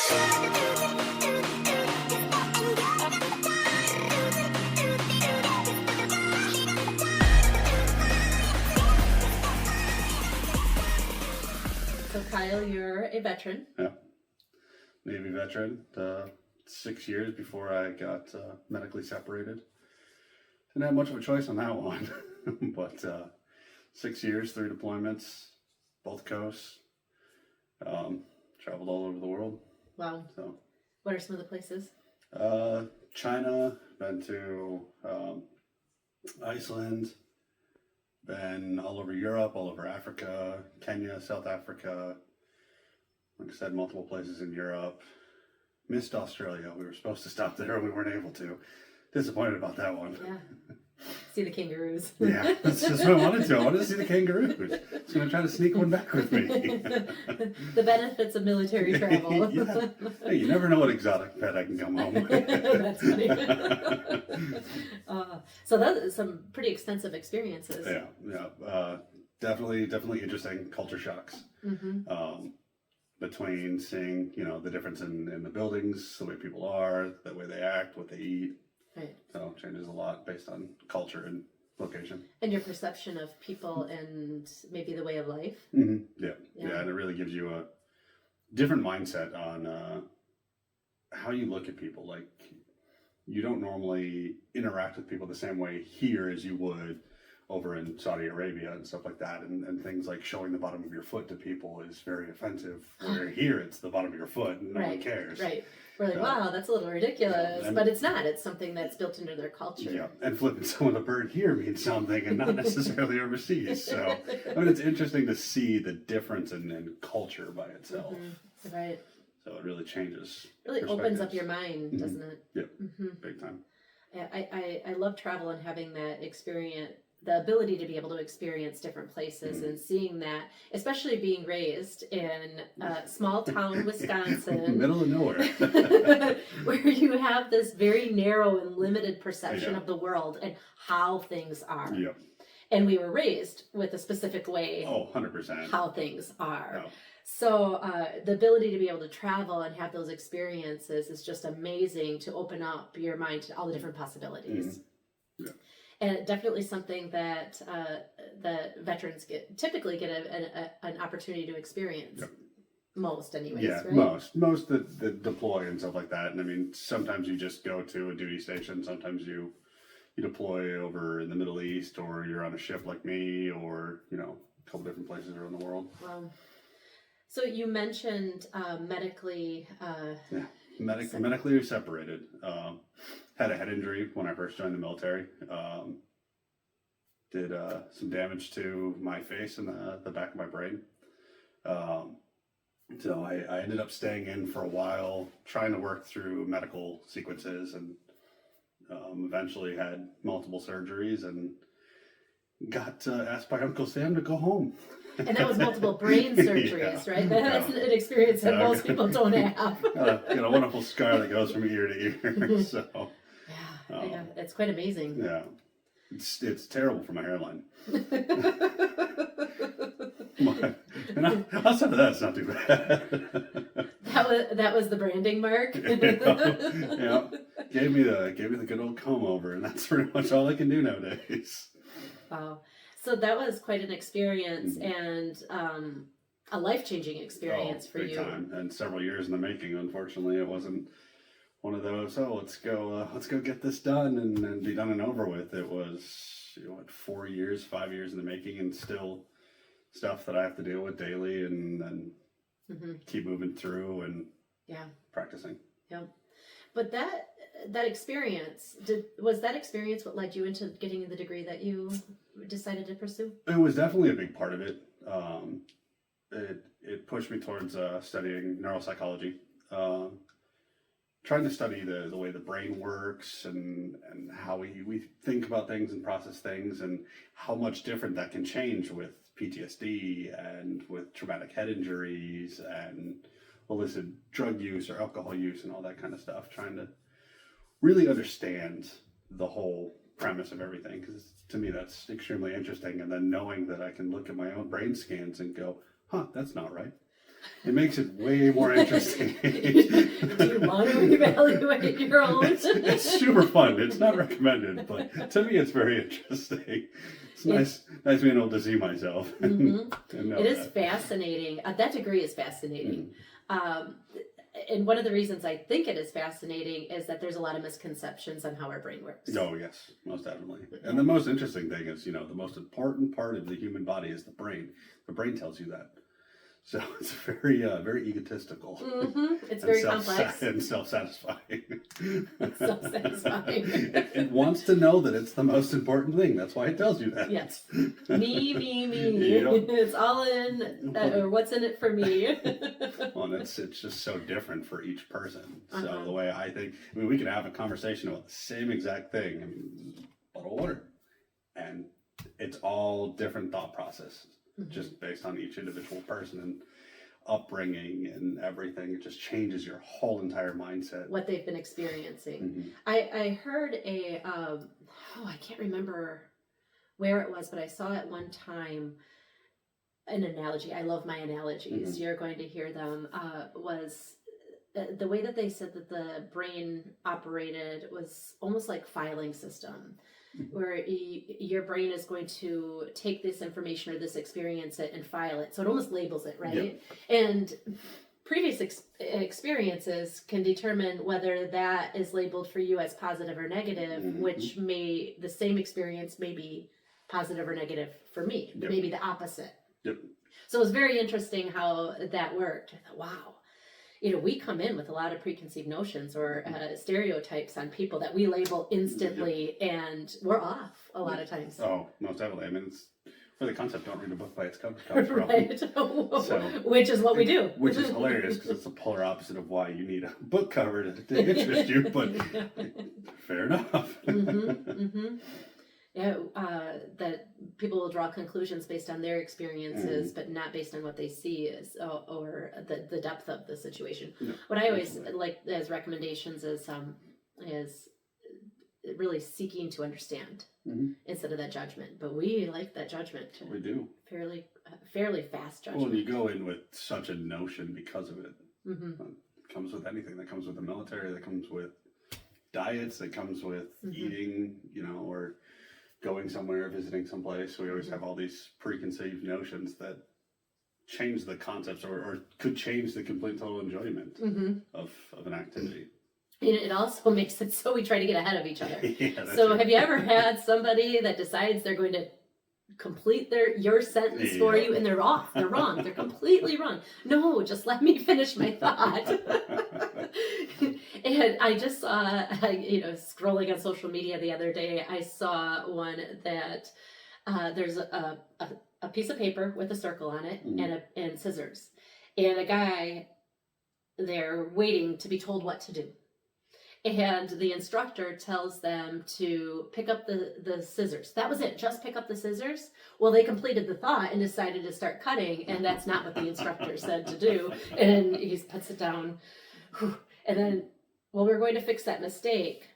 So Kyle, you're a veteran. Yeah, Navy veteran. 6 years before I got medically separated. Didn't have much of a choice on that one, but 6 years, 3 deployments, both coasts. Traveled all over the world. Wow. So, What are some of the places? China, been to Iceland, been all over Europe, all over Africa, Kenya, South Africa. Like I said, multiple places in Europe. Missed Australia. We were supposed to stop there and we weren't able to. Disappointed about that one. Yeah. See the kangaroos. Yeah, that's just what I wanted to. I wanted to see the kangaroos. I was going to try to sneak one back with me. The benefits of military travel. Yeah. Hey, you never know what exotic pet I can come home with. That's funny. So that's some pretty extensive experiences. Yeah. Definitely interesting culture shocks. Mm-hmm. Between seeing, the difference in the buildings, the way people are, the way they act, what they eat. Right. So it changes a lot based on culture and location. And your perception of people and maybe the way of life. Mm-hmm. Yeah, and it really gives you a different mindset on how you look at people. Like, you don't normally interact with people the same way here as you would over in Saudi Arabia and stuff like that, and things like showing the bottom of your foot to people is very offensive, where here it's the bottom of your foot and no one cares. Right. We're like, wow, that's a little ridiculous, but it's not. It's something that's built into their culture. Yeah, and flipping someone a bird here means something and not necessarily overseas. So, I mean, it's interesting to see the difference in culture by itself. Mm-hmm. Right. So it really changes. Really opens up your mind, doesn't it? Yep, mm-hmm. Big time. I love travel and having that experience, the ability to be able to experience different places and seeing that, especially being raised in small town Wisconsin. Middle of nowhere. Where you have this very narrow and limited perception of the world and how things are. Yep. And we were raised with a specific way. 100%. How things are. Oh. So the ability to be able to travel and have those experiences is just amazing to open up your mind to all the different possibilities. Mm-hmm. Yeah. And definitely something that the veterans typically get an opportunity to experience. Yep. Most anyways, yeah, right? Most that deploy and stuff like that. And I mean, sometimes you just go to a duty station. Sometimes you deploy over in the Middle East, or you're on a ship like me, or, a couple different places around the world. So you mentioned medically... Medically separated. Had a head injury when I first joined the military. Did some damage to my face and the back of my brain. So I ended up staying in for a while, trying to work through medical sequences, and eventually had multiple surgeries and got asked by Uncle Sam to go home. And that was multiple brain surgeries, right? That's an experience that most people don't have. Got a wonderful scar that goes from ear to ear. So yeah, it's quite amazing. Yeah, it's terrible for my hairline. And outside of that, it's not too bad. That was the branding mark. Yeah, gave me the good old comb over, and that's pretty much all I can do nowadays. Wow. So that was quite an experience and a life-changing experience for big you. Time. And several years in the making. Unfortunately, it wasn't one of those, let's go get this done and be done and over with. It was 5 years in the making, and still stuff that I have to deal with daily and keep moving through and practicing. Yeah. But that experience, was that experience what led you into getting the degree that you decided to pursue? It was definitely a big part of it. It pushed me towards studying neuropsychology, trying to study the way the brain works and how we think about things and process things, and how much different that can change with PTSD and with traumatic head injuries and illicit drug use or alcohol use and all that kind of stuff, trying to really understand the whole premise of everything, because to me that's extremely interesting. And then knowing that I can look at my own brain scans and go, that's not right. It makes it way more interesting. Do you want to evaluate your own? It's super fun. It's not recommended, but to me, it's very interesting. It's nice being able to see myself. Mm-hmm. And know It is that. fascinating. That degree is fascinating. And one of the reasons I think it is fascinating is that there's a lot of misconceptions on how our brain works. Oh, yes, most definitely. And the most interesting thing is, the most important part of the human body is the brain. The brain tells you that. So it's very, very egotistical. It's very complex. And self-satisfying. It's self-satisfying. It wants to know that it's the most important thing. That's why it tells you that. Yes. Me. Yep. It's all in, or what's in it for me. Well, it's just so different for each person. So the way I think, we can have a conversation about the same exact thing, bottle of water. And it's all different thought processes. Just based on each individual person and upbringing and everything. It just changes your whole entire mindset. What they've been experiencing. I heard I can't remember where it was, but I saw it one time, an analogy. I love my analogies. You're going to hear them. Was the way that they said that the brain operated was almost like filing system. Where your brain is going to take this information or this experience and file it. So it almost labels it, right? Yep. And previous experiences can determine whether that is labeled for you as positive or negative, which the same experience may be positive or negative for me, maybe the opposite. Yep. So it was very interesting how that worked. I thought, wow. We come in with a lot of preconceived notions or stereotypes on people that we label instantly, and we're off a lot of times. Oh, most definitely. I mean, it's for the concept, don't read a book by its cover. Right. So, which is what we do. Which is hilarious because it's the polar opposite of why you need a book cover to interest you, but fair enough. Yeah, that people will draw conclusions based on their experiences, but not based on what they see or the depth of the situation. No, what I always like as recommendations is really seeking to understand instead of that judgment. But we like that judgment. We do. Fairly fast judgment. Well, you go in with such a notion because of it. It comes with anything. That comes with the military. That comes with diets. That comes with eating. Or going somewhere, visiting someplace. We always have all these preconceived notions that change the concepts or could change the complete total enjoyment of an activity. And it also makes it so we try to get ahead of each other. So right. Have you ever had somebody that decides they're going to complete your sentence for you and they're off, they're wrong, they're completely wrong? No, just let me finish my thought. And I just saw, scrolling on social media the other day, I saw one that there's a piece of paper with a circle on it and scissors, and a guy there waiting to be told what to do. And the instructor tells them to pick up the scissors. That was it. Just pick up the scissors. Well, they completed the thought and decided to start cutting, and that's not what the instructor said to do. And he puts it down. And then, we're going to fix that mistake.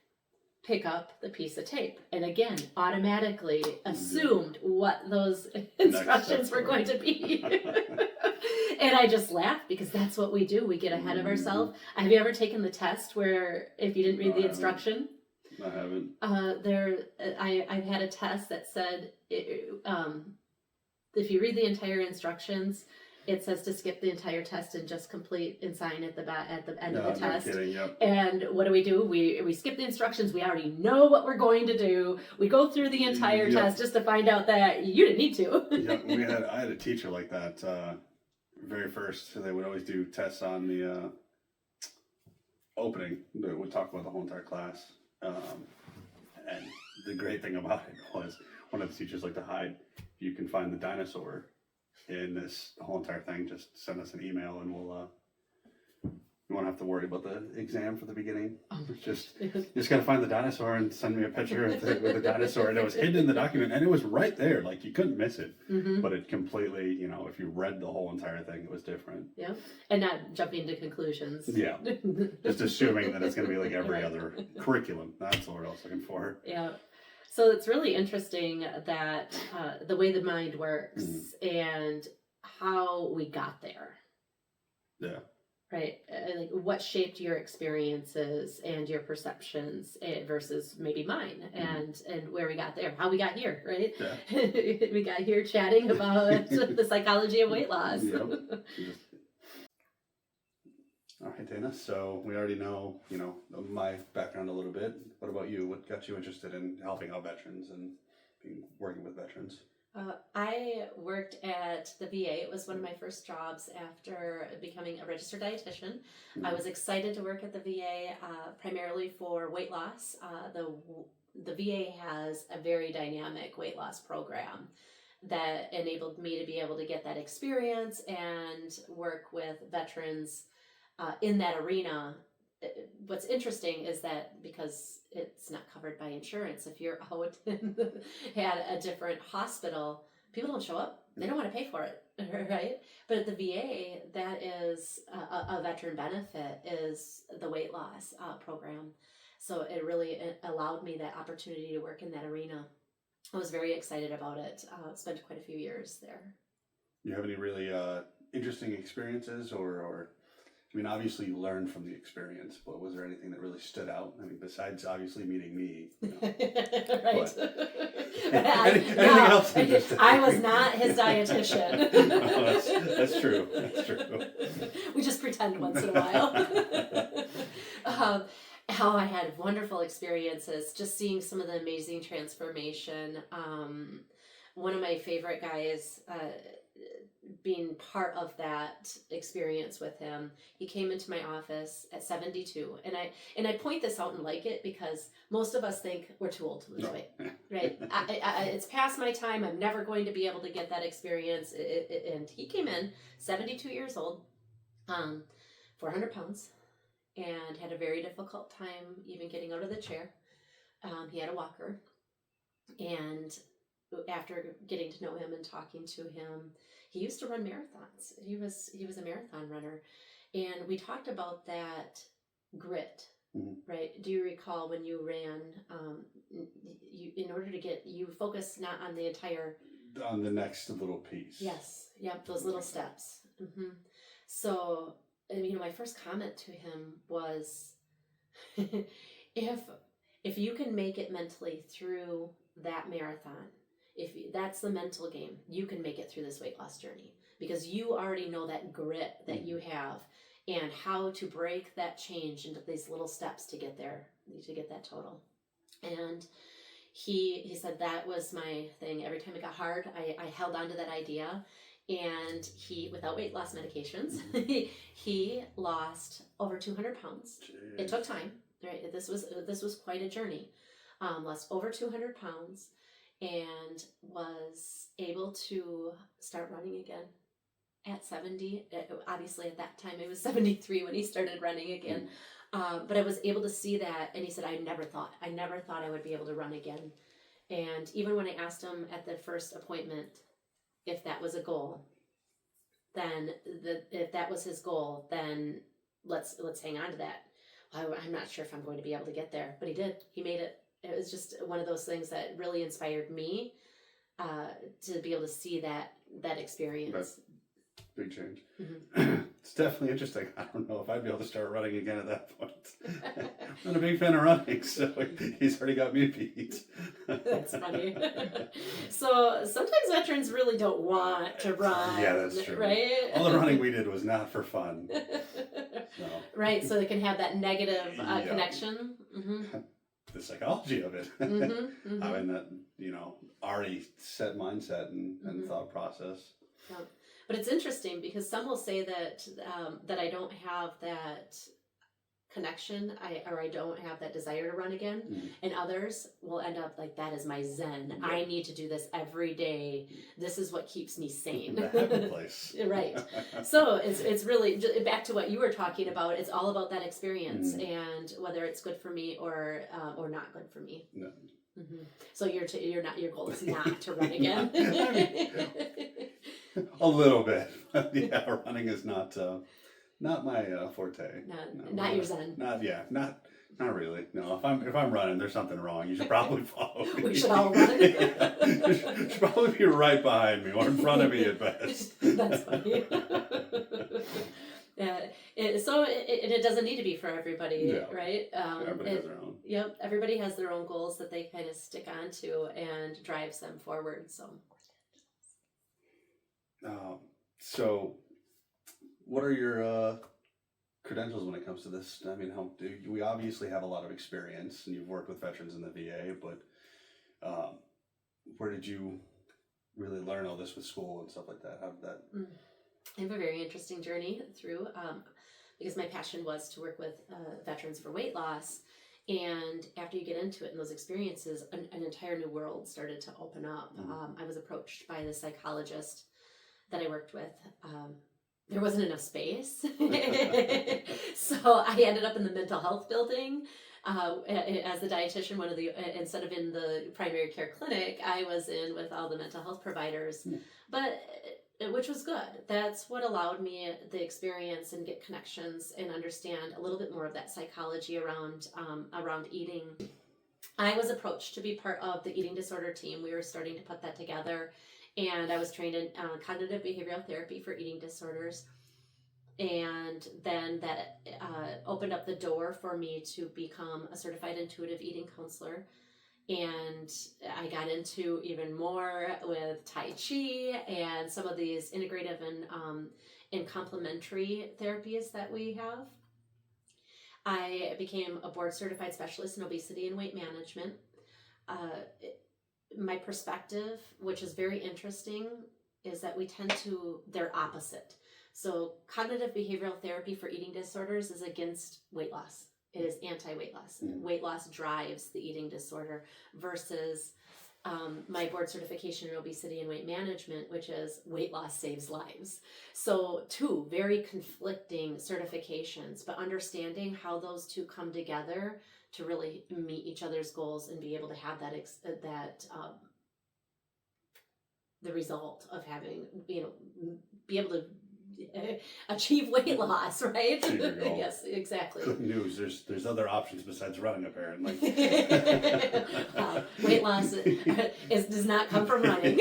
Pick up the piece of tape. And again, automatically assumed what those instructions were going to be. And I just laughed because that's what we do. We get ahead of ourselves. Have you ever taken the test where if you didn't read the instruction? I haven't. I've had a test that said if you read the entire instructions, it says to skip the entire test and just complete and sign at the end of the test. No kidding, yep. And what do? We skip the instructions. We already know what we're going to do. We go through the entire test just to find out that you didn't need to. I had a teacher like that. Very first, they would always do tests on the opening. They would talk about the whole entire class. And the great thing about it was one of the teachers liked to hide. You can find the dinosaur in this whole entire thing. Just send us an email and you won't have to worry about the exam for the beginning. Just got to find the dinosaur and send me a picture with the dinosaur. And it was hidden in the document and it was right there. Like you couldn't miss it. But it completely, if you read the whole entire thing, it was different. Yeah. And not jumping to conclusions. Yeah. Just assuming that it's going to be like every other curriculum. That's what I was looking for. Yeah. So it's really interesting that the way the mind works and how we got there. Yeah. Right. Like what shaped your experiences and your perceptions versus maybe mine, and where we got there, how we got here, right? Yeah. We got here chatting about the psychology of weight loss. Yep. All right, Dana. So we already know, my background a little bit. What about you? What got you interested in helping out veterans and working with veterans? I worked at the VA. It was one of my first jobs after becoming a registered dietitian. I was excited to work at the VA primarily for weight loss. The VA has a very dynamic weight loss program that enabled me to be able to get that experience and work with veterans in that arena. What's interesting is that because it's not covered by insurance, if you're out at a different hospital, people don't show up. They don't want to pay for it, right? But at the VA, that is a veteran benefit, is the weight loss program. So it really allowed me that opportunity to work in that arena. I was very excited about it. Spent quite a few years there. You have any really interesting experiences or I mean, obviously you learned from the experience, but was there anything that really stood out? I mean, besides obviously meeting me. Right. Anything else interesting? I was not his dietitian. No, that's true. That's true. We just pretend once in a while. How I had wonderful experiences, just seeing some of the amazing transformation. One of my favorite guys, being part of that experience with him, he came into my office at 72, and I point this out and like it because most of us think we're too old to lose weight, right? It's past my time. I'm never going to be able to get that experience. And he came in 72 years old, 400 pounds, and had a very difficult time even getting out of the chair. He had a walker, and after getting to know him and talking to him, he used to run marathons. He was a marathon runner, and we talked about that grit, right? Do you recall when you ran? In order to get, you focus not on the entire, on the next little piece. Yes, yep, those little steps. So, my first comment to him was, if you can make it mentally through that marathon, if that's the mental game, you can make it through this weight loss journey because you already know that grit that you have and how to break that change into these little steps to get there, to get that total. And he said that was my thing. Every time it got hard, I held on to that idea. And he, without weight loss medications, he lost over 200 pounds. Jeez. It took time, right? This was quite a journey. Lost over 200 pounds. And was able to start running again at 70. Obviously, at that time, it was 73 when he started running again. But I was able to see that, and he said, I never thought I would be able to run again. And even when I asked him at the first appointment if that was a goal, then if that was his goal, then let's hang on to that. I'm not sure if I'm going to be able to get there, but he did. He made it. It was just one of those things that really inspired me to be able to see that experience. That's big change. It's definitely interesting. I don't know if I'd be able to start running again at that point. I'm not a big fan of running, so he's already got me beat. That's funny. So sometimes veterans really don't want to run. Yeah, that's true. Right? All the running we did was not for fun. So. Right, so they can have that negative connection. The psychology of it, having that already set mindset and thought process. Yeah. But it's interesting because some will say that that I don't have that connection, I don't have that desire to run again, and others will end up like, that is my zen. I need to do this every day. This is what keeps me sane. The happy place. Right. So it's really back to what you were talking about. It's all about that experience and whether it's good for me or not good for me. No. So your goal is not to run again. A little bit. Yeah, running is not my forte. Not your zen. Not really. No, if I'm running, there's something wrong. You should probably follow me. We should all run. You should probably be right behind me or in front of me at best. That's funny. It doesn't need to be for everybody, Yeah. right? Everybody has their own. Yep, everybody has their own goals that they kind of stick on to and drives them forward. So, So, what are your credentials when it comes to this? I mean, we obviously have a lot of experience, and you've worked with veterans in the VA, but where did you really learn all this with school and stuff like that? How did that? I have a very interesting journey through because my passion was to work with veterans for weight loss. And after you get into it and those experiences, an entire new world started to open up. I was approached by the psychologist that I worked with. There wasn't enough space. So I ended up in the mental health building as the dietitian. Instead of in the primary care clinic, I was in with all the mental health providers. But which was good. That's what allowed me the experience and get connections and understand a little bit more of that psychology around eating. I was approached to be part of the eating disorder team. We were starting to put that together, and I was trained in cognitive behavioral therapy for eating disorders. And then that opened up the door for me to become a certified intuitive eating counselor. And I got into even more with Tai Chi and some of these integrative and complementary therapies that we have. I became a board certified specialist in obesity and weight management. My perspective, which is very interesting, is that they're opposite. So cognitive behavioral therapy for eating disorders is against weight loss. It is anti-weight loss. Weight loss drives the eating disorder versus my board certification in obesity and weight management, which is weight loss saves lives. So two very conflicting certifications, but understanding how those two come together to really meet each other's goals and be able to have the result of having, be able to achieve weight loss, right? Yes, exactly. Good news. There's other options besides running, apparently. Weight loss does not come from running.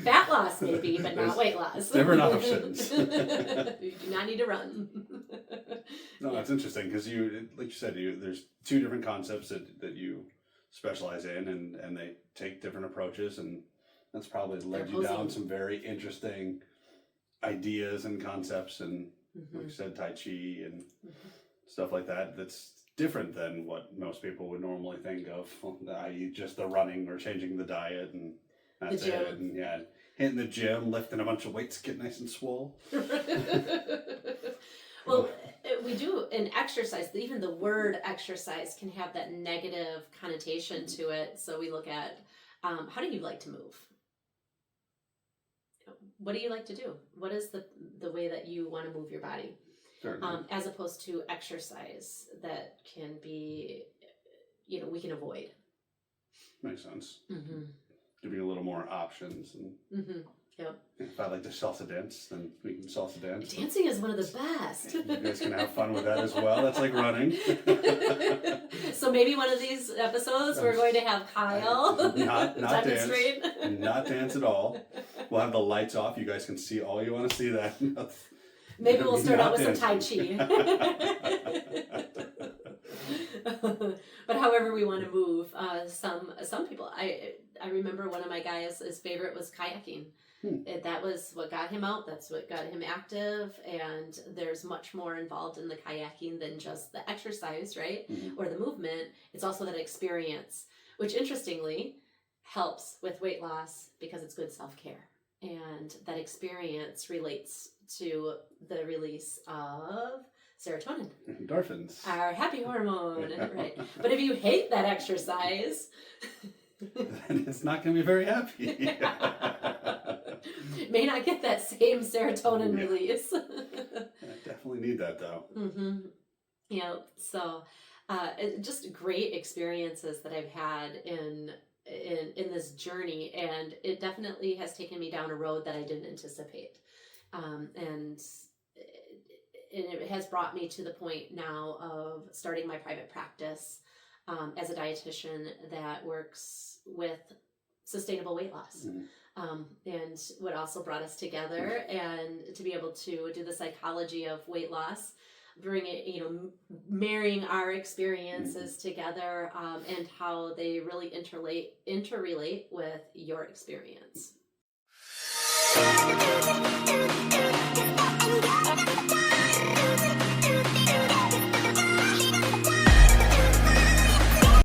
Fat loss maybe, but not weight loss. Different options. You do not need to run. No, that's interesting because like you said, there's two different concepts that you specialize in, and they take different approaches, and that's probably led you down some very interesting ideas and concepts, and like you said, Tai Chi and stuff like that. That's different than what most people would normally think of, i.e. just the running or changing the diet and that's it. And hitting the gym, lifting a bunch of weights, get nice and swole. Well, we do in exercise. Even the word exercise can have that negative connotation to it. So we look at how do you like to move? What do you like to do? What is the way that you want to move your body? As opposed to exercise that can be, we can avoid. Makes sense. Giving a little more options. And Yep. If I like to salsa dance, then we can salsa dance. Dancing is one of the best. You guys can have fun with that as well. That's like running. So maybe one of these episodes we're going to have Kyle not demonstrate. Dance. Not dance at all. We'll have the lights off. You guys can see all you want to see that. Maybe we'll start out with some Tai Chi. But however we want to move, some people, I remember one of my guys, his favorite was kayaking. That was what got him out. That's what got him active. And there's much more involved in the kayaking than just the exercise, right? Or the movement. It's also that experience, which interestingly helps with weight loss because it's good self-care. And that experience relates to the release of serotonin. Endorphins. Our happy hormone, right? But if you hate that exercise, then it's not going to be very happy. May not get that same serotonin release. I definitely need that though. So just great experiences that I've had in this journey, and it definitely has taken me down a road that I didn't anticipate, and it has brought me to the point now of starting my private practice as a dietitian that works with sustainable weight loss. and what also brought us together, and to be able to do the psychology of weight loss, bring it, marrying our experiences together, and how they really interrelate with your experience.